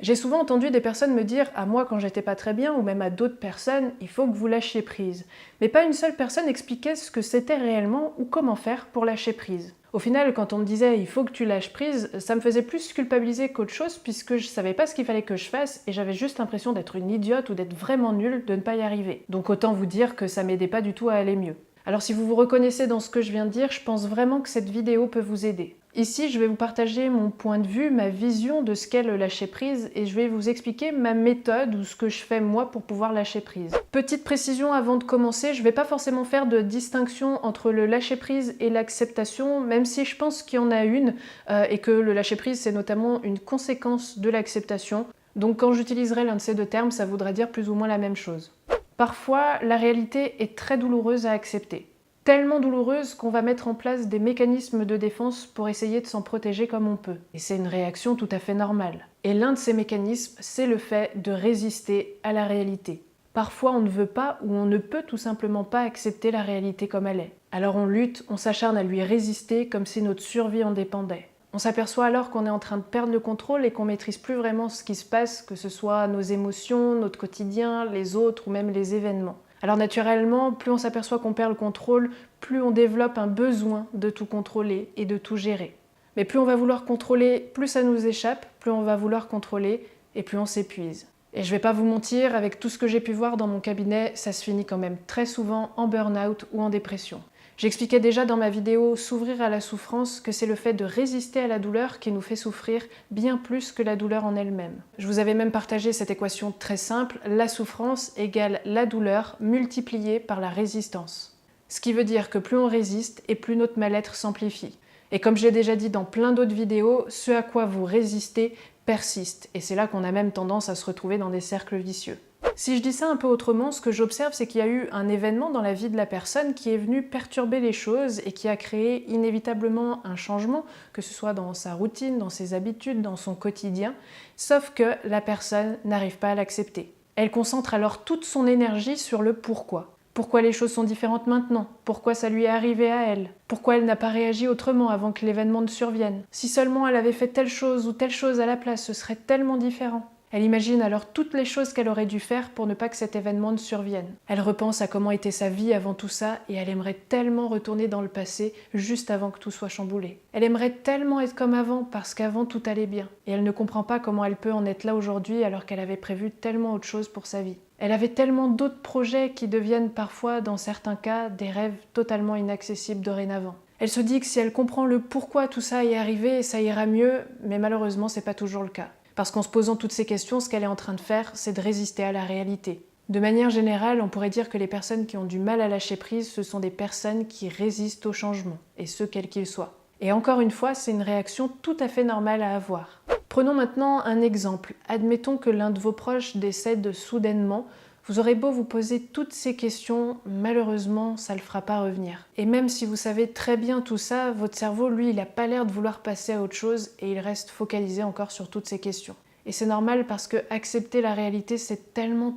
J'ai souvent entendu des personnes me dire à moi quand j'étais pas très bien ou même à d'autres personnes, il faut que vous lâchiez prise. Mais pas une seule personne expliquait ce que c'était réellement ou comment faire pour lâcher prise. Au final, quand on me disait il faut que tu lâches prise, ça me faisait plus culpabiliser qu'autre chose puisque je savais pas ce qu'il fallait que je fasse et j'avais juste l'impression d'être une idiote ou d'être vraiment nulle de ne pas y arriver. Donc autant vous dire que ça m'aidait pas du tout à aller mieux. Alors si vous vous reconnaissez dans ce que je viens de dire, je pense vraiment que cette vidéo peut vous aider. Ici, je vais vous partager mon point de vue, ma vision de ce qu'est le lâcher prise et je vais vous expliquer ma méthode ou ce que je fais moi pour pouvoir lâcher prise. Petite précision avant de commencer, je ne vais pas forcément faire de distinction entre le lâcher prise et l'acceptation, même si je pense qu'il y en a une et que le lâcher prise c'est notamment une conséquence de l'acceptation. Donc quand j'utiliserai l'un de ces deux termes, ça voudra dire plus ou moins la même chose. Parfois, la réalité est très douloureuse à accepter. Tellement douloureuse qu'on va mettre en place des mécanismes de défense pour essayer de s'en protéger comme on peut. Et c'est une réaction tout à fait normale. Et l'un de ces mécanismes, c'est le fait de résister à la réalité. Parfois, on ne veut pas ou on ne peut tout simplement pas accepter la réalité comme elle est. Alors on lutte, on s'acharne à lui résister comme si notre survie en dépendait. On s'aperçoit alors qu'on est en train de perdre le contrôle et qu'on maîtrise plus vraiment ce qui se passe, que ce soit nos émotions, notre quotidien, les autres ou même les événements. Alors naturellement, plus on s'aperçoit qu'on perd le contrôle, plus on développe un besoin de tout contrôler et de tout gérer. Mais plus on va vouloir contrôler, plus ça nous échappe, plus on va vouloir contrôler et plus on s'épuise. Et je vais pas vous mentir, avec tout ce que j'ai pu voir dans mon cabinet, ça se finit quand même très souvent en burn-out ou en dépression. J'expliquais déjà dans ma vidéo « S'ouvrir à la souffrance » que c'est le fait de résister à la douleur qui nous fait souffrir bien plus que la douleur en elle-même. Je vous avais même partagé cette équation très simple, la souffrance égale la douleur multipliée par la résistance. Ce qui veut dire que plus on résiste et plus notre mal-être s'amplifie. Et comme j'ai déjà dit dans plein d'autres vidéos, ce à quoi vous résistez persiste. Et c'est là qu'on a même tendance à se retrouver dans des cercles vicieux. Si je dis ça un peu autrement, ce que j'observe, c'est qu'il y a eu un événement dans la vie de la personne qui est venu perturber les choses et qui a créé inévitablement un changement, que ce soit dans sa routine, dans ses habitudes, dans son quotidien, sauf que la personne n'arrive pas à l'accepter. Elle concentre alors toute son énergie sur le pourquoi. Pourquoi les choses sont différentes maintenant? Pourquoi ça lui est arrivé à elle? Pourquoi elle n'a pas réagi autrement avant que l'événement ne survienne? Si seulement elle avait fait telle chose ou telle chose à la place, ce serait tellement différent. Elle imagine alors toutes les choses qu'elle aurait dû faire pour ne pas que cet événement ne survienne. Elle repense à comment était sa vie avant tout ça et elle aimerait tellement retourner dans le passé juste avant que tout soit chamboulé. Elle aimerait tellement être comme avant parce qu'avant tout allait bien. Et elle ne comprend pas comment elle peut en être là aujourd'hui alors qu'elle avait prévu tellement autre chose pour sa vie. Elle avait tellement d'autres projets qui deviennent parfois, dans certains cas, des rêves totalement inaccessibles dorénavant. Elle se dit que si elle comprend le pourquoi tout ça est arrivé, ça ira mieux, mais malheureusement c'est pas toujours le cas. Parce qu'en se posant toutes ces questions, ce qu'elle est en train de faire, c'est de résister à la réalité. De manière générale, on pourrait dire que les personnes qui ont du mal à lâcher prise, ce sont des personnes qui résistent au changement, et ce quel qu'il soit. Et encore une fois, c'est une réaction tout à fait normale à avoir. Prenons maintenant un exemple. Admettons que l'un de vos proches décède soudainement. Vous aurez beau vous poser toutes ces questions, malheureusement, ça ne le fera pas revenir. Et même si vous savez très bien tout ça, votre cerveau, lui, il n'a pas l'air de vouloir passer à autre chose et il reste focalisé encore sur toutes ces questions. Et c'est normal parce que accepter la réalité, c'est tellement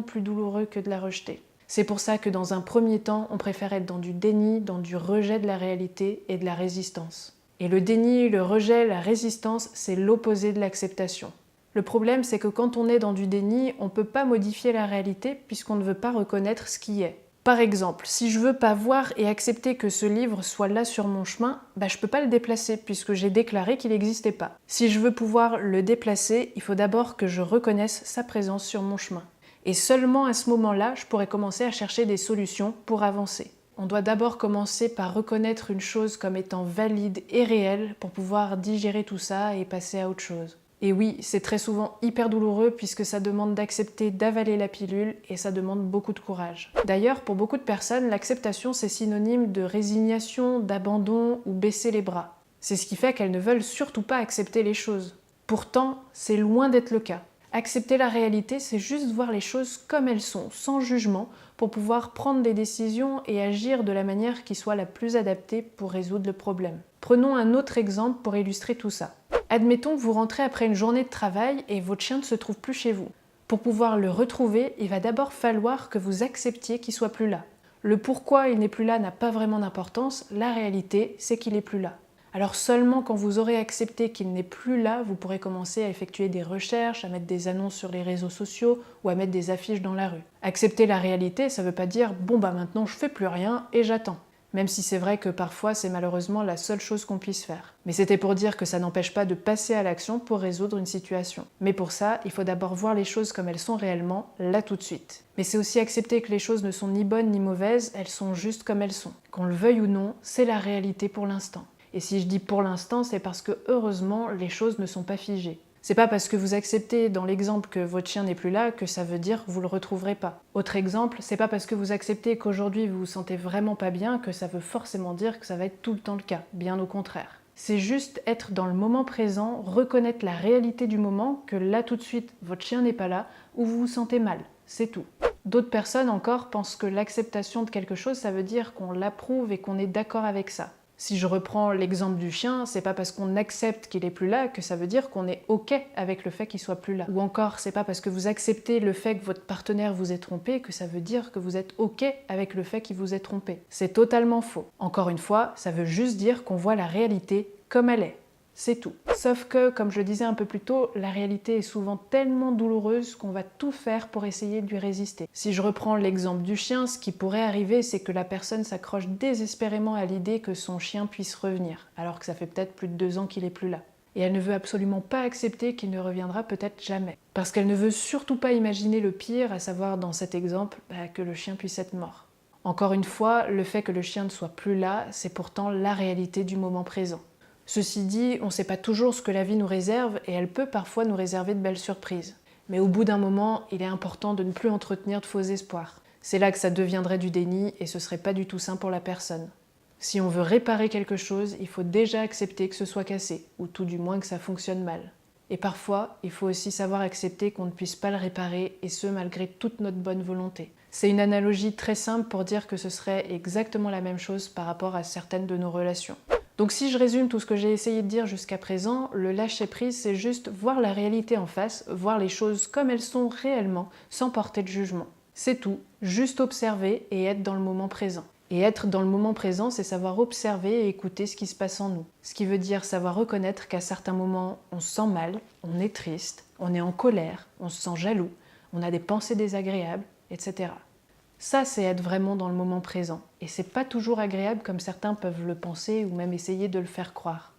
plus douloureux que de la rejeter. C'est pour ça que dans un premier temps, on préfère être dans du déni, dans du rejet de la réalité et de la résistance. Et le déni, le rejet, la résistance, c'est l'opposé de l'acceptation. Le problème, c'est que quand on est dans du déni, on ne peut pas modifier la réalité puisqu'on ne veut pas reconnaître ce qui est. Par exemple, si je veux pas voir et accepter que ce livre soit là sur mon chemin, je peux pas le déplacer puisque j'ai déclaré qu'il n'existait pas. Si je veux pouvoir le déplacer, il faut d'abord que je reconnaisse sa présence sur mon chemin. Et seulement à ce moment-là, je pourrais commencer à chercher des solutions pour avancer. On doit d'abord commencer par reconnaître une chose comme étant valide et réelle pour pouvoir digérer tout ça et passer à autre chose. Et oui, c'est très souvent hyper douloureux puisque ça demande d'accepter d'avaler la pilule et ça demande beaucoup de courage. D'ailleurs, pour beaucoup de personnes, l'acceptation c'est synonyme de résignation, d'abandon ou baisser les bras. C'est ce qui fait qu'elles ne veulent surtout pas accepter les choses. Pourtant, c'est loin d'être le cas. Accepter la réalité, c'est juste voir les choses comme elles sont, sans jugement, pour pouvoir prendre des décisions et agir de la manière qui soit la plus adaptée pour résoudre le problème. Prenons un autre exemple pour illustrer tout ça. Admettons que vous rentrez après une journée de travail et votre chien ne se trouve plus chez vous. Pour pouvoir le retrouver, il va d'abord falloir que vous acceptiez qu'il soit plus là. Le pourquoi il n'est plus là n'a pas vraiment d'importance, la réalité, c'est qu'il n'est plus là. Alors seulement quand vous aurez accepté qu'il n'est plus là, vous pourrez commencer à effectuer des recherches, à mettre des annonces sur les réseaux sociaux ou à mettre des affiches dans la rue. Accepter la réalité, ça veut pas dire « bon bah maintenant je fais plus rien et j'attends ». Même si c'est vrai que parfois c'est malheureusement la seule chose qu'on puisse faire. Mais c'était pour dire que ça n'empêche pas de passer à l'action pour résoudre une situation. Mais pour ça, il faut d'abord voir les choses comme elles sont réellement, là tout de suite. Mais c'est aussi accepter que les choses ne sont ni bonnes ni mauvaises, elles sont juste comme elles sont. Qu'on le veuille ou non, c'est la réalité pour l'instant. Et si je dis pour l'instant, c'est parce que heureusement, les choses ne sont pas figées. C'est pas parce que vous acceptez dans l'exemple que votre chien n'est plus là que ça veut dire que vous le retrouverez pas. Autre exemple, c'est pas parce que vous acceptez qu'aujourd'hui vous vous sentez vraiment pas bien que ça veut forcément dire que ça va être tout le temps le cas, bien au contraire. C'est juste être dans le moment présent, reconnaître la réalité du moment, que là tout de suite votre chien n'est pas là, ou vous vous sentez mal, c'est tout. D'autres personnes encore pensent que l'acceptation de quelque chose, ça veut dire qu'on l'approuve et qu'on est d'accord avec ça. Si je reprends l'exemple du chien, c'est pas parce qu'on accepte qu'il est plus là que ça veut dire qu'on est OK avec le fait qu'il soit plus là. Ou encore, c'est pas parce que vous acceptez le fait que votre partenaire vous ait trompé que ça veut dire que vous êtes OK avec le fait qu'il vous ait trompé. C'est totalement faux. Encore une fois, ça veut juste dire qu'on voit la réalité comme elle est. C'est tout. Sauf que, comme je le disais un peu plus tôt, la réalité est souvent tellement douloureuse qu'on va tout faire pour essayer de lui résister. Si je reprends l'exemple du chien, ce qui pourrait arriver, c'est que la personne s'accroche désespérément à l'idée que son chien puisse revenir, alors que ça fait peut-être plus de 2 ans qu'il est plus là. Et elle ne veut absolument pas accepter qu'il ne reviendra peut-être jamais. Parce qu'elle ne veut surtout pas imaginer le pire, à savoir dans cet exemple, que le chien puisse être mort. Encore une fois, le fait que le chien ne soit plus là, c'est pourtant la réalité du moment présent. Ceci dit, on ne sait pas toujours ce que la vie nous réserve et elle peut parfois nous réserver de belles surprises. Mais au bout d'un moment, il est important de ne plus entretenir de faux espoirs. C'est là que ça deviendrait du déni et ce serait pas du tout sain pour la personne. Si on veut réparer quelque chose, il faut déjà accepter que ce soit cassé, ou tout du moins que ça fonctionne mal. Et parfois, il faut aussi savoir accepter qu'on ne puisse pas le réparer, et ce malgré toute notre bonne volonté. C'est une analogie très simple pour dire que ce serait exactement la même chose par rapport à certaines de nos relations. Donc si je résume tout ce que j'ai essayé de dire jusqu'à présent, le lâcher-prise, c'est juste voir la réalité en face, voir les choses comme elles sont réellement, sans porter de jugement. C'est tout, juste observer et être dans le moment présent. Et être dans le moment présent, c'est savoir observer et écouter ce qui se passe en nous. Ce qui veut dire savoir reconnaître qu'à certains moments, on se sent mal, on est triste, on est en colère, on se sent jaloux, on a des pensées désagréables, etc. Ça, c'est être vraiment dans le moment présent. Et c'est pas toujours agréable comme certains peuvent le penser ou même essayer de le faire croire.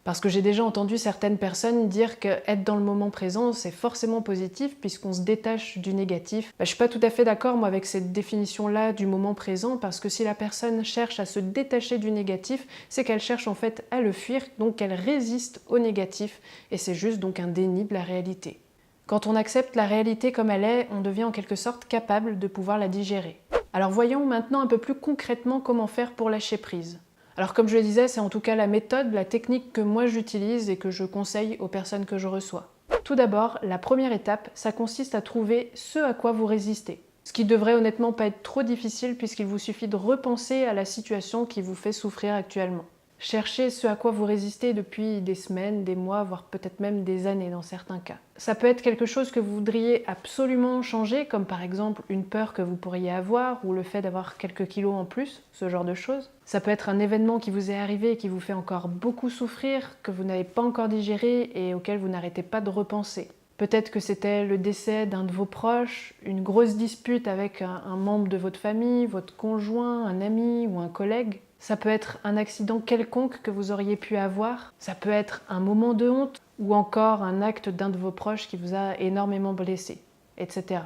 Parce que j'ai déjà entendu certaines personnes dire que être dans le moment présent, c'est forcément positif puisqu'on se détache du négatif. Je suis pas tout à fait d'accord moi avec cette définition-là du moment présent parce que si la personne cherche à se détacher du négatif, c'est qu'elle cherche en fait à le fuir, donc qu'elle résiste au négatif et c'est juste donc un déni de la réalité. Quand on accepte la réalité comme elle est, on devient en quelque sorte capable de pouvoir la digérer. Alors voyons maintenant un peu plus concrètement comment faire pour lâcher prise. Alors comme je le disais, c'est en tout cas la méthode, la technique que moi j'utilise et que je conseille aux personnes que je reçois. Tout d'abord, la première étape, ça consiste à trouver ce à quoi vous résistez. Ce qui devrait honnêtement pas être trop difficile puisqu'il vous suffit de repenser à la situation qui vous fait souffrir actuellement. Cherchez ce à quoi vous résistez depuis des semaines, des mois, voire peut-être même des années dans certains cas. Ça peut être quelque chose que vous voudriez absolument changer, comme par exemple une peur que vous pourriez avoir ou le fait d'avoir quelques kilos en plus, ce genre de choses. Ça peut être un événement qui vous est arrivé et qui vous fait encore beaucoup souffrir, que vous n'avez pas encore digéré et auquel vous n'arrêtez pas de repenser. Peut-être que c'était le décès d'un de vos proches, une grosse dispute avec un membre de votre famille, votre conjoint, un ami ou un collègue. Ça peut être un accident quelconque que vous auriez pu avoir. Ça peut être un moment de honte ou encore un acte d'un de vos proches qui vous a énormément blessé, etc.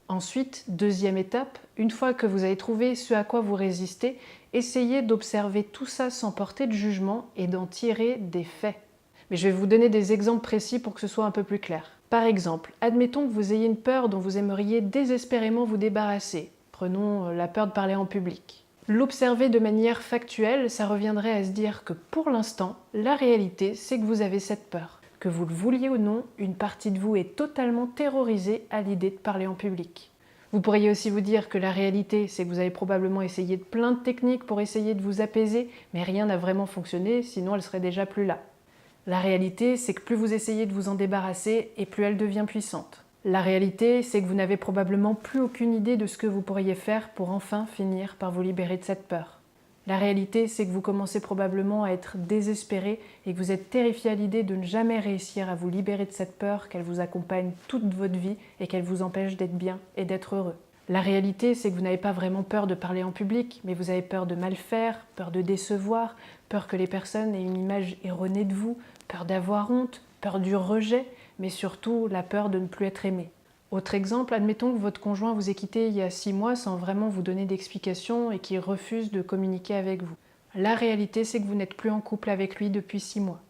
Ensuite, deuxième étape, une fois que vous avez trouvé ce à quoi vous résistez, essayez d'observer tout ça sans porter de jugement et d'en tirer des faits. Mais je vais vous donner des exemples précis pour que ce soit un peu plus clair. Par exemple, admettons que vous ayez une peur dont vous aimeriez désespérément vous débarrasser. Prenons la peur de parler en public. L'observer de manière factuelle, ça reviendrait à se dire que pour l'instant, la réalité, c'est que vous avez cette peur. Que vous le vouliez ou non, une partie de vous est totalement terrorisée à l'idée de parler en public. Vous pourriez aussi vous dire que la réalité, c'est que vous avez probablement essayé de plein de techniques pour essayer de vous apaiser, mais rien n'a vraiment fonctionné, sinon elle serait déjà plus là. La réalité, c'est que plus vous essayez de vous en débarrasser, et plus elle devient puissante. La réalité, c'est que vous n'avez probablement plus aucune idée de ce que vous pourriez faire pour enfin finir par vous libérer de cette peur. La réalité, c'est que vous commencez probablement à être désespéré et que vous êtes terrifié à l'idée de ne jamais réussir à vous libérer de cette peur qu'elle vous accompagne toute votre vie et qu'elle vous empêche d'être bien et d'être heureux. La réalité, c'est que vous n'avez pas vraiment peur de parler en public, mais vous avez peur de mal faire, peur de décevoir, peur que les personnes aient une image erronée de vous, peur d'avoir honte, peur du rejet, mais surtout la peur de ne plus être aimé. Autre exemple, admettons que votre conjoint vous ait quitté il y a 6 mois sans vraiment vous donner d'explication et qu'il refuse de communiquer avec vous. La réalité, c'est que vous n'êtes plus en couple avec lui depuis 6 mois.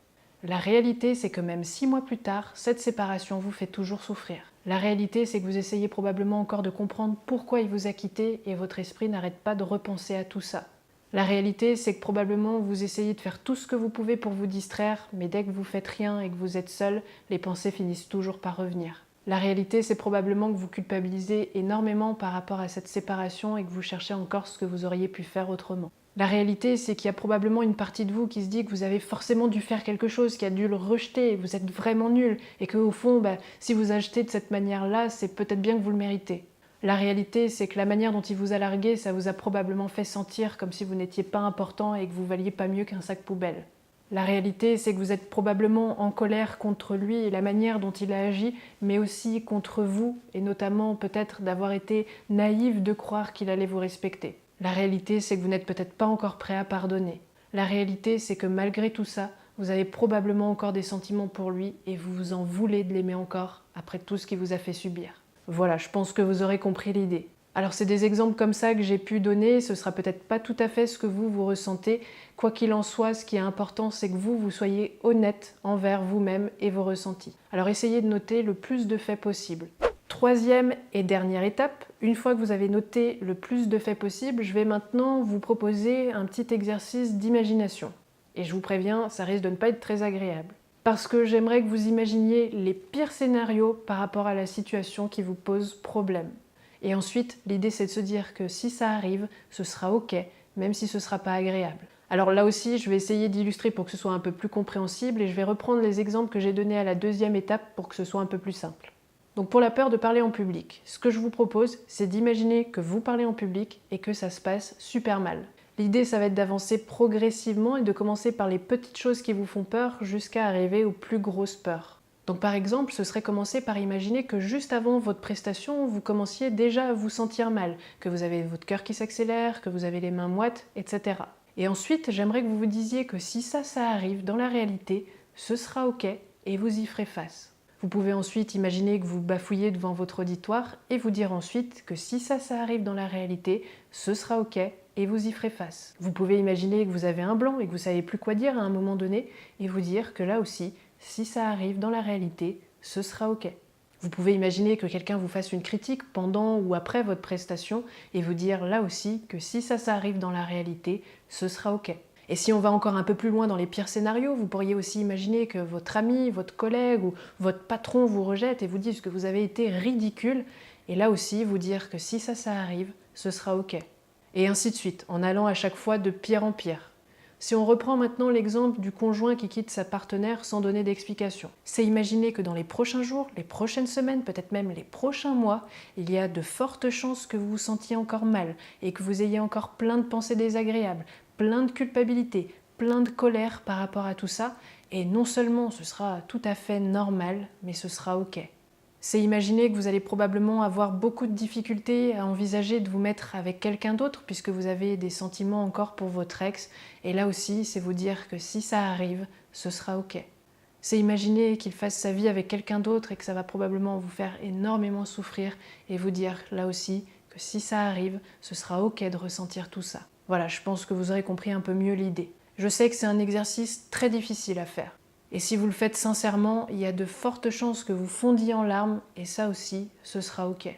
La réalité, c'est que même 6 mois plus tard, cette séparation vous fait toujours souffrir. La réalité, c'est que vous essayez probablement encore de comprendre pourquoi il vous a quitté et votre esprit n'arrête pas de repenser à tout ça. La réalité, c'est que probablement vous essayez de faire tout ce que vous pouvez pour vous distraire, mais dès que vous faites rien et que vous êtes seul, les pensées finissent toujours par revenir. La réalité, c'est probablement que vous culpabilisez énormément par rapport à cette séparation et que vous cherchez encore ce que vous auriez pu faire autrement. La réalité, c'est qu'il y a probablement une partie de vous qui se dit que vous avez forcément dû faire quelque chose, qui a dû le rejeter, vous êtes vraiment nul, et qu'au fond, si vous achetez de cette manière-là, c'est peut-être bien que vous le méritez. La réalité, c'est que la manière dont il vous a largué, ça vous a probablement fait sentir comme si vous n'étiez pas important et que vous valiez pas mieux qu'un sac poubelle. La réalité, c'est que vous êtes probablement en colère contre lui et la manière dont il a agi, mais aussi contre vous, et notamment peut-être d'avoir été naïf de croire qu'il allait vous respecter. La réalité, c'est que vous n'êtes peut-être pas encore prêt à pardonner. La réalité, c'est que malgré tout ça, vous avez probablement encore des sentiments pour lui et vous vous en voulez de l'aimer encore après tout ce qu'il vous a fait subir. Voilà, je pense que vous aurez compris l'idée. Alors c'est des exemples comme ça que j'ai pu donner, ce sera peut-être pas tout à fait ce que vous ressentez. Quoi qu'il en soit, ce qui est important, c'est que vous soyez honnête envers vous-même et vos ressentis. Alors essayez de noter le plus de faits possible. Troisième et dernière étape, une fois que vous avez noté le plus de faits possible, je vais maintenant vous proposer un petit exercice d'imagination. Et je vous préviens, ça risque de ne pas être très agréable. Parce que j'aimerais que vous imaginiez les pires scénarios par rapport à la situation qui vous pose problème. Et ensuite, l'idée c'est de se dire que si ça arrive, ce sera ok, même si ce ne sera pas agréable. Alors là aussi, je vais essayer d'illustrer pour que ce soit un peu plus compréhensible et je vais reprendre les exemples que j'ai donnés à la deuxième étape pour que ce soit un peu plus simple. Donc pour la peur de parler en public, ce que je vous propose, c'est d'imaginer que vous parlez en public et que ça se passe super mal. L'idée, ça va être d'avancer progressivement et de commencer par les petites choses qui vous font peur jusqu'à arriver aux plus grosses peurs. Donc par exemple, ce serait commencer par imaginer que juste avant votre prestation, vous commenciez déjà à vous sentir mal, que vous avez votre cœur qui s'accélère, que vous avez les mains moites, etc. Et ensuite, j'aimerais que vous vous disiez que si ça arrive dans la réalité, ce sera ok et vous y ferez face. Vous pouvez ensuite imaginer que vous bafouillez devant votre auditoire et vous dire ensuite que si ça arrive dans la réalité, ce sera ok et vous y ferez face. Vous pouvez imaginer que vous avez un blanc et que vous ne savez plus quoi dire à un moment donné et vous dire que là aussi, si ça arrive dans la réalité, ce sera ok. Vous pouvez imaginer que quelqu'un vous fasse une critique pendant ou après votre prestation et vous dire là aussi que si ça arrive dans la réalité, ce sera ok. Et si on va encore un peu plus loin dans les pires scénarios, vous pourriez aussi imaginer que votre ami, votre collègue ou votre patron vous rejette et vous dise que vous avez été ridicule et là aussi vous dire que si ça arrive, ce sera ok. Et ainsi de suite, en allant à chaque fois de pire en pire. Si on reprend maintenant l'exemple du conjoint qui quitte sa partenaire sans donner d'explication, c'est imaginer que dans les prochains jours, les prochaines semaines, peut-être même les prochains mois, il y a de fortes chances que vous vous sentiez encore mal et que vous ayez encore plein de pensées désagréables, plein de culpabilité, plein de colère par rapport à tout ça, et non seulement ce sera tout à fait normal, mais ce sera ok. C'est imaginer que vous allez probablement avoir beaucoup de difficultés à envisager de vous mettre avec quelqu'un d'autre puisque vous avez des sentiments encore pour votre ex. Et là aussi, c'est vous dire que si ça arrive, ce sera ok. C'est imaginer qu'il fasse sa vie avec quelqu'un d'autre et que ça va probablement vous faire énormément souffrir et vous dire là aussi que si ça arrive, ce sera ok de ressentir tout ça. Voilà, je pense que vous aurez compris un peu mieux l'idée. Je sais que c'est un exercice très difficile à faire. Et si vous le faites sincèrement, il y a de fortes chances que vous fondiez en larmes, et ça aussi, ce sera ok.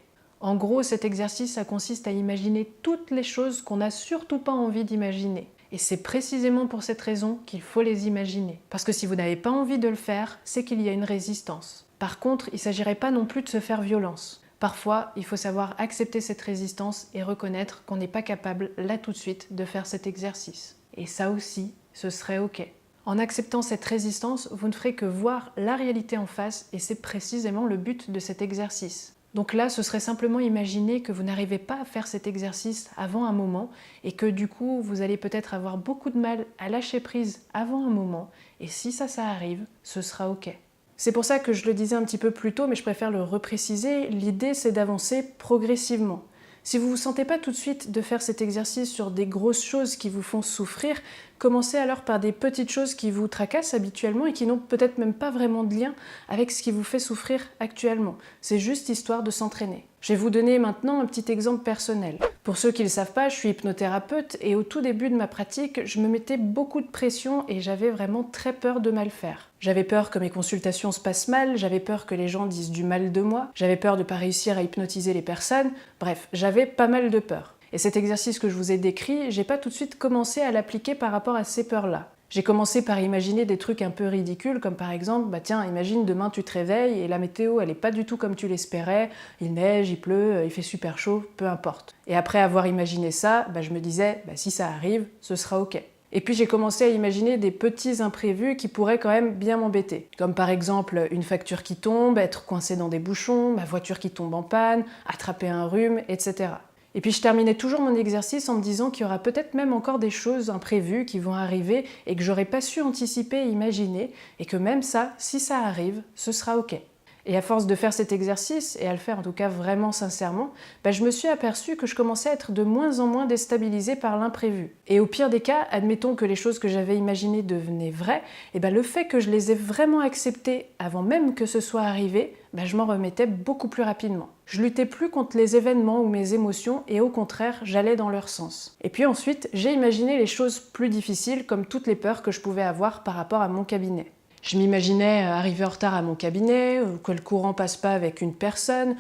En gros, cet exercice, ça consiste à imaginer toutes les choses qu'on n'a surtout pas envie d'imaginer. Et c'est précisément pour cette raison qu'il faut les imaginer. Parce que si vous n'avez pas envie de le faire, c'est qu'il y a une résistance. Par contre, il ne s'agirait pas non plus de se faire violence. Parfois, il faut savoir accepter cette résistance et reconnaître qu'on n'est pas capable, là tout de suite, de faire cet exercice. Et ça aussi, ce serait ok. En acceptant cette résistance, vous ne ferez que voir la réalité en face et c'est précisément le but de cet exercice. Donc là, ce serait simplement imaginer que vous n'arrivez pas à faire cet exercice avant un moment et que du coup, vous allez peut-être avoir beaucoup de mal à lâcher prise avant un moment. Et si ça arrive, ce sera ok. C'est pour ça que je le disais un petit peu plus tôt, mais je préfère le repréciser. L'idée, c'est d'avancer progressivement. Si vous ne vous sentez pas tout de suite de faire cet exercice sur des grosses choses qui vous font souffrir, commencez alors par des petites choses qui vous tracassent habituellement et qui n'ont peut-être même pas vraiment de lien avec ce qui vous fait souffrir actuellement. C'est juste histoire de s'entraîner. Je vais vous donner maintenant un petit exemple personnel. Pour ceux qui ne le savent pas, je suis hypnothérapeute et au tout début de ma pratique, je me mettais beaucoup de pression et j'avais vraiment très peur de mal faire. J'avais peur que mes consultations se passent mal, j'avais peur que les gens disent du mal de moi, j'avais peur de ne pas réussir à hypnotiser les personnes, bref, j'avais pas mal de peur. Et cet exercice que je vous ai décrit, j'ai pas tout de suite commencé à l'appliquer par rapport à ces peurs-là. J'ai commencé par imaginer des trucs un peu ridicules, comme par exemple, bah tiens, imagine demain tu te réveilles et la météo elle est pas du tout comme tu l'espérais, il neige, il pleut, il fait super chaud, peu importe. Et après avoir imaginé ça, je me disais, si ça arrive, ce sera ok. Et puis j'ai commencé à imaginer des petits imprévus qui pourraient quand même bien m'embêter. Comme par exemple une facture qui tombe, être coincé dans des bouchons, ma voiture qui tombe en panne, attraper un rhume, etc. Et puis je terminais toujours mon exercice en me disant qu'il y aura peut-être même encore des choses imprévues qui vont arriver et que j'aurais pas su anticiper et imaginer, et que même ça, si ça arrive, ce sera ok. Et à force de faire cet exercice, et à le faire en tout cas vraiment sincèrement, je me suis aperçue que je commençais à être de moins en moins déstabilisée par l'imprévu. Et au pire des cas, admettons que les choses que j'avais imaginées devenaient vraies, et le fait que je les ai vraiment acceptées avant même que ce soit arrivé, je m'en remettais beaucoup plus rapidement. Je luttais plus contre les événements ou mes émotions et au contraire, j'allais dans leur sens. Et puis ensuite, j'ai imaginé les choses plus difficiles comme toutes les peurs que je pouvais avoir par rapport à mon cabinet. Je m'imaginais arriver en retard à mon cabinet, que le courant passe pas avec une personne,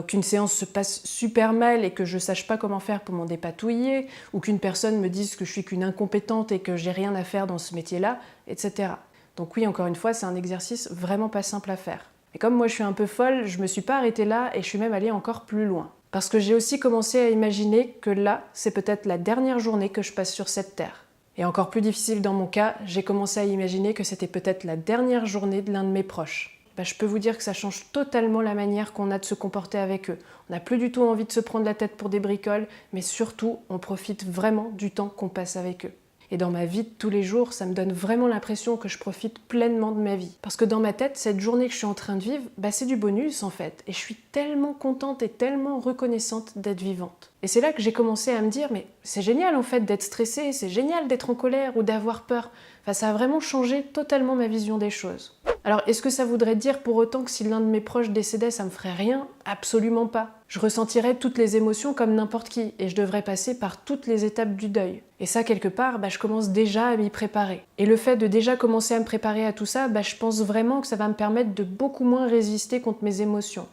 qu'une séance se passe super mal et que je sache pas comment faire pour m'en dépatouiller, ou qu'une personne me dise que je suis qu'une incompétente et que j'ai rien à faire dans ce métier-là, etc. Donc oui, encore une fois, c'est un exercice vraiment pas simple à faire. Et comme moi je suis un peu folle, je me suis pas arrêtée là et je suis même allée encore plus loin. Parce que j'ai aussi commencé à imaginer que là, c'est peut-être la dernière journée que je passe sur cette terre. Et encore plus difficile dans mon cas, j'ai commencé à imaginer que c'était peut-être la dernière journée de l'un de mes proches. Je peux vous dire que ça change totalement la manière qu'on a de se comporter avec eux. On n'a plus du tout envie de se prendre la tête pour des bricoles, mais surtout, on profite vraiment du temps qu'on passe avec eux. Et dans ma vie de tous les jours, ça me donne vraiment l'impression que je profite pleinement de ma vie. Parce que dans ma tête, cette journée que je suis en train de vivre, c'est du bonus en fait. Et je suis tellement contente et tellement reconnaissante d'être vivante. Et c'est là que j'ai commencé à me dire, mais c'est génial en fait d'être stressée, c'est génial d'être en colère ou d'avoir peur. Enfin, ça a vraiment changé totalement ma vision des choses. Alors, est-ce que ça voudrait dire pour autant que si l'un de mes proches décédait, ça me ferait rien? Absolument pas. Je ressentirais toutes les émotions comme n'importe qui, et je devrais passer par toutes les étapes du deuil. Et ça, quelque part, je commence déjà à m'y préparer. Et le fait de déjà commencer à me préparer à tout ça, je pense vraiment que ça va me permettre de beaucoup moins résister contre mes émotions.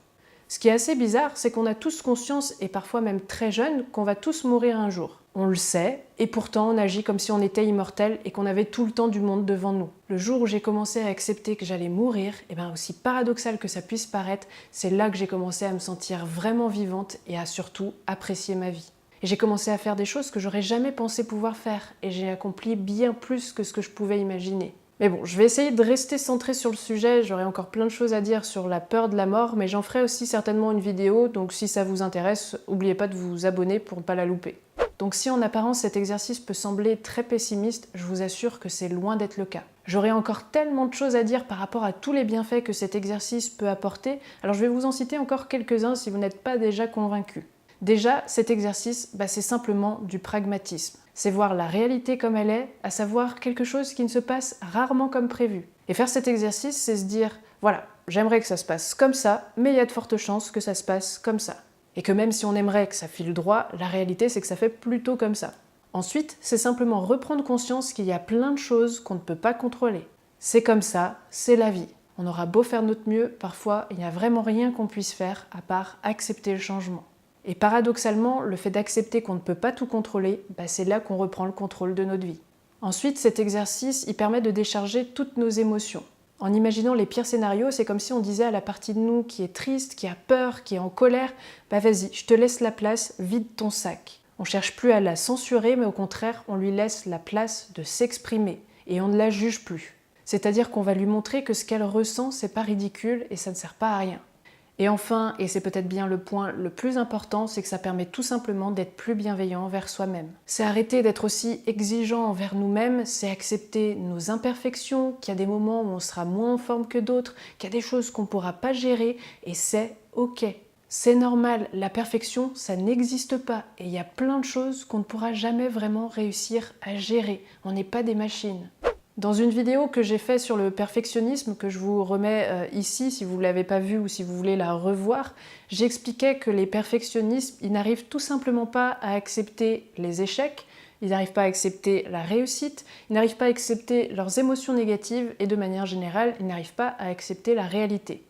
Ce qui est assez bizarre, c'est qu'on a tous conscience, et parfois même très jeune, qu'on va tous mourir un jour. On le sait, et pourtant on agit comme si on était immortel et qu'on avait tout le temps du monde devant nous. Le jour où j'ai commencé à accepter que j'allais mourir, aussi paradoxal que ça puisse paraître, c'est là que j'ai commencé à me sentir vraiment vivante et à surtout apprécier ma vie. Et j'ai commencé à faire des choses que j'aurais jamais pensé pouvoir faire, et j'ai accompli bien plus que ce que je pouvais imaginer. Mais bon, je vais essayer de rester centrée sur le sujet, j'aurai encore plein de choses à dire sur la peur de la mort, mais j'en ferai aussi certainement une vidéo, donc si ça vous intéresse, n'oubliez pas de vous abonner pour ne pas la louper. Donc si en apparence cet exercice peut sembler très pessimiste, je vous assure que c'est loin d'être le cas. J'aurais encore tellement de choses à dire par rapport à tous les bienfaits que cet exercice peut apporter, alors je vais vous en citer encore quelques-uns si vous n'êtes pas déjà convaincus. Déjà, cet exercice, c'est simplement du pragmatisme. C'est voir la réalité comme elle est, à savoir quelque chose qui ne se passe rarement comme prévu. Et faire cet exercice, c'est se dire, voilà, j'aimerais que ça se passe comme ça, mais il y a de fortes chances que ça se passe comme ça. Et que même si on aimerait que ça file droit, la réalité c'est que ça fait plutôt comme ça. Ensuite, c'est simplement reprendre conscience qu'il y a plein de choses qu'on ne peut pas contrôler. C'est comme ça, c'est la vie. On aura beau faire notre mieux, parfois il n'y a vraiment rien qu'on puisse faire à part accepter le changement. Et paradoxalement, le fait d'accepter qu'on ne peut pas tout contrôler, c'est là qu'on reprend le contrôle de notre vie. Ensuite, cet exercice, il permet de décharger toutes nos émotions. En imaginant les pires scénarios, c'est comme si on disait à la partie de nous qui est triste, qui a peur, qui est en colère, vas-y, je te laisse la place, vide ton sac. On cherche plus à la censurer, mais au contraire, on lui laisse la place de s'exprimer, et on ne la juge plus. C'est-à-dire qu'on va lui montrer que ce qu'elle ressent, c'est pas ridicule et ça ne sert pas à rien. Et enfin, et c'est peut-être bien le point le plus important, c'est que ça permet tout simplement d'être plus bienveillant envers soi-même. C'est arrêter d'être aussi exigeant envers nous-mêmes, c'est accepter nos imperfections, qu'il y a des moments où on sera moins en forme que d'autres, qu'il y a des choses qu'on ne pourra pas gérer, et c'est ok. C'est normal, la perfection, ça n'existe pas, et il y a plein de choses qu'on ne pourra jamais vraiment réussir à gérer. On n'est pas des machines. Dans une vidéo que j'ai faite sur le perfectionnisme, que je vous remets ici si vous ne l'avez pas vue ou si vous voulez la revoir, j'expliquais que les perfectionnistes, ils n'arrivent tout simplement pas à accepter les échecs, ils n'arrivent pas à accepter la réussite, ils n'arrivent pas à accepter leurs émotions négatives et de manière générale, ils n'arrivent pas à accepter la réalité.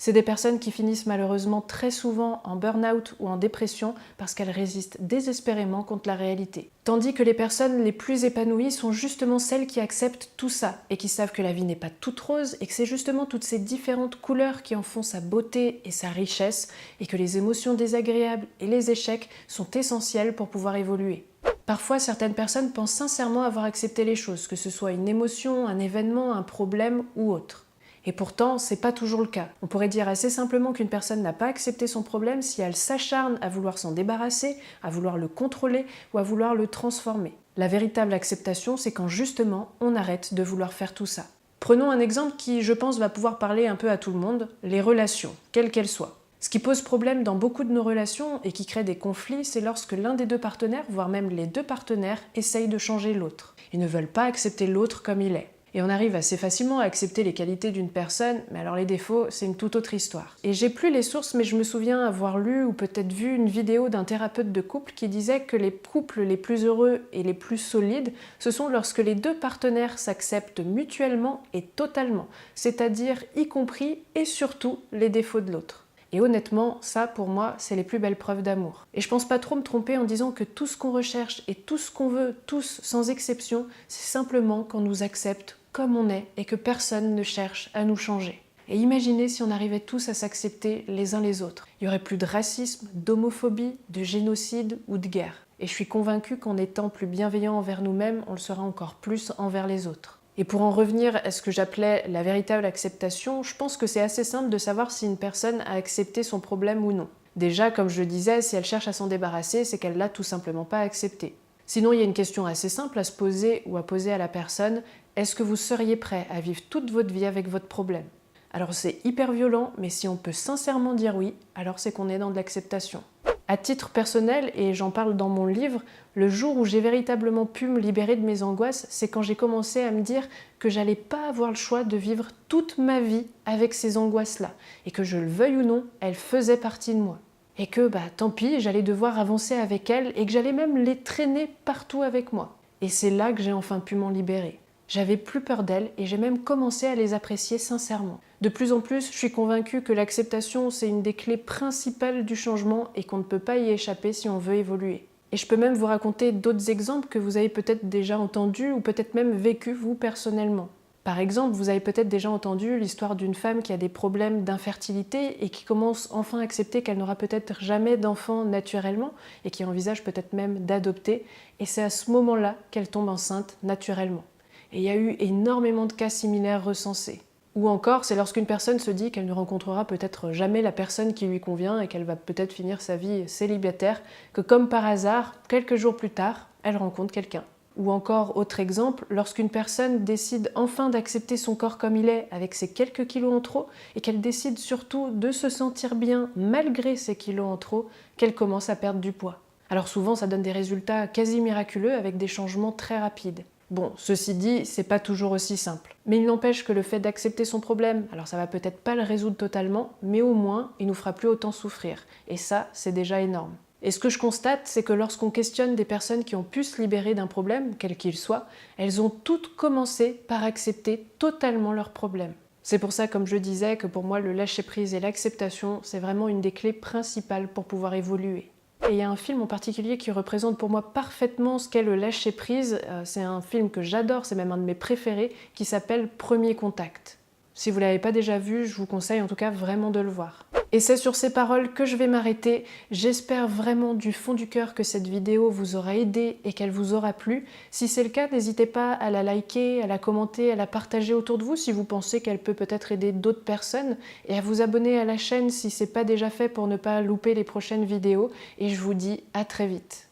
C'est des personnes qui finissent malheureusement très souvent en burn-out ou en dépression parce qu'elles résistent désespérément contre la réalité. Tandis que les personnes les plus épanouies sont justement celles qui acceptent tout ça et qui savent que la vie n'est pas toute rose et que c'est justement toutes ces différentes couleurs qui en font sa beauté et sa richesse et que les émotions désagréables et les échecs sont essentiels pour pouvoir évoluer. Parfois, certaines personnes pensent sincèrement avoir accepté les choses, que ce soit une émotion, un événement, un problème ou autre. Et pourtant, c'est pas toujours le cas. On pourrait dire assez simplement qu'une personne n'a pas accepté son problème si elle s'acharne à vouloir s'en débarrasser, à vouloir le contrôler ou à vouloir le transformer. La véritable acceptation, c'est quand justement on arrête de vouloir faire tout ça. Prenons un exemple qui, je pense, va pouvoir parler un peu à tout le monde, les relations, quelles qu'elles soient. Ce qui pose problème dans beaucoup de nos relations et qui crée des conflits, c'est lorsque l'un des deux partenaires, voire même les deux partenaires, essayent de changer l'autre. Ils ne veulent pas accepter l'autre comme il est. Et on arrive assez facilement à accepter les qualités d'une personne, mais alors les défauts, c'est une toute autre histoire. Et j'ai plus les sources, mais je me souviens avoir lu ou peut-être vu une vidéo d'un thérapeute de couple qui disait que les couples les plus heureux et les plus solides, ce sont lorsque les deux partenaires s'acceptent mutuellement et totalement, c'est-à-dire y compris et surtout les défauts de l'autre. Et honnêtement, ça, pour moi, c'est les plus belles preuves d'amour. Et je pense pas trop me tromper en disant que tout ce qu'on recherche et tout ce qu'on veut, tous, sans exception, c'est simplement qu'on nous accepte comme on est et que personne ne cherche à nous changer. Et imaginez si on arrivait tous à s'accepter les uns les autres. Il y aurait plus de racisme, d'homophobie, de génocide ou de guerre. Et je suis convaincue qu'en étant plus bienveillant envers nous-mêmes, on le sera encore plus envers les autres. Et pour en revenir à ce que j'appelais la véritable acceptation, je pense que c'est assez simple de savoir si une personne a accepté son problème ou non. Déjà, comme je le disais, si elle cherche à s'en débarrasser, c'est qu'elle l'a tout simplement pas accepté. Sinon, il y a une question assez simple à se poser ou à poser à la personne. Est-ce que vous seriez prêt à vivre toute votre vie avec votre problème ? Alors c'est hyper violent, mais si on peut sincèrement dire oui, alors c'est qu'on est dans de l'acceptation. À titre personnel, et j'en parle dans mon livre, le jour où j'ai véritablement pu me libérer de mes angoisses, c'est quand j'ai commencé à me dire que j'allais pas avoir le choix de vivre toute ma vie avec ces angoisses-là, et que je le veuille ou non, elles faisaient partie de moi. Et que, tant pis, j'allais devoir avancer avec elles, et que j'allais même les traîner partout avec moi. Et c'est là que j'ai enfin pu m'en libérer. J'avais plus peur d'elles et j'ai même commencé à les apprécier sincèrement. De plus en plus, je suis convaincue que l'acceptation, c'est une des clés principales du changement et qu'on ne peut pas y échapper si on veut évoluer. Et je peux même vous raconter d'autres exemples que vous avez peut-être déjà entendus ou peut-être même vécu vous personnellement. Par exemple, vous avez peut-être déjà entendu l'histoire d'une femme qui a des problèmes d'infertilité et qui commence enfin à accepter qu'elle n'aura peut-être jamais d'enfant naturellement et qui envisage peut-être même d'adopter. Et c'est à ce moment-là qu'elle tombe enceinte naturellement. Et il y a eu énormément de cas similaires recensés. Ou encore, c'est lorsqu'une personne se dit qu'elle ne rencontrera peut-être jamais la personne qui lui convient et qu'elle va peut-être finir sa vie célibataire, que comme par hasard, quelques jours plus tard, elle rencontre quelqu'un. Ou encore, autre exemple, lorsqu'une personne décide enfin d'accepter son corps comme il est, avec ses quelques kilos en trop, et qu'elle décide surtout de se sentir bien malgré ses kilos en trop, qu'elle commence à perdre du poids. Alors souvent, ça donne des résultats quasi miraculeux avec des changements très rapides. Bon, ceci dit, c'est pas toujours aussi simple. Mais il n'empêche que le fait d'accepter son problème, alors ça va peut-être pas le résoudre totalement, mais au moins, il nous fera plus autant souffrir. Et ça, c'est déjà énorme. Et ce que je constate, c'est que lorsqu'on questionne des personnes qui ont pu se libérer d'un problème, quel qu'il soit, elles ont toutes commencé par accepter totalement leur problème. C'est pour ça, comme je disais, que pour moi, le lâcher-prise et l'acceptation, c'est vraiment une des clés principales pour pouvoir évoluer. Et il y a un film en particulier qui représente pour moi parfaitement ce qu'est le lâcher-prise. C'est un film que j'adore, c'est même un de mes préférés, qui s'appelle Premier Contact. Si vous ne l'avez pas déjà vu, je vous conseille en tout cas vraiment de le voir. Et c'est sur ces paroles que je vais m'arrêter. J'espère vraiment du fond du cœur que cette vidéo vous aura aidé et qu'elle vous aura plu. Si c'est le cas, n'hésitez pas à la liker, à la commenter, à la partager autour de vous si vous pensez qu'elle peut peut-être aider d'autres personnes, et à vous abonner à la chaîne si ce n'est pas déjà fait pour ne pas louper les prochaines vidéos. Et je vous dis à très vite.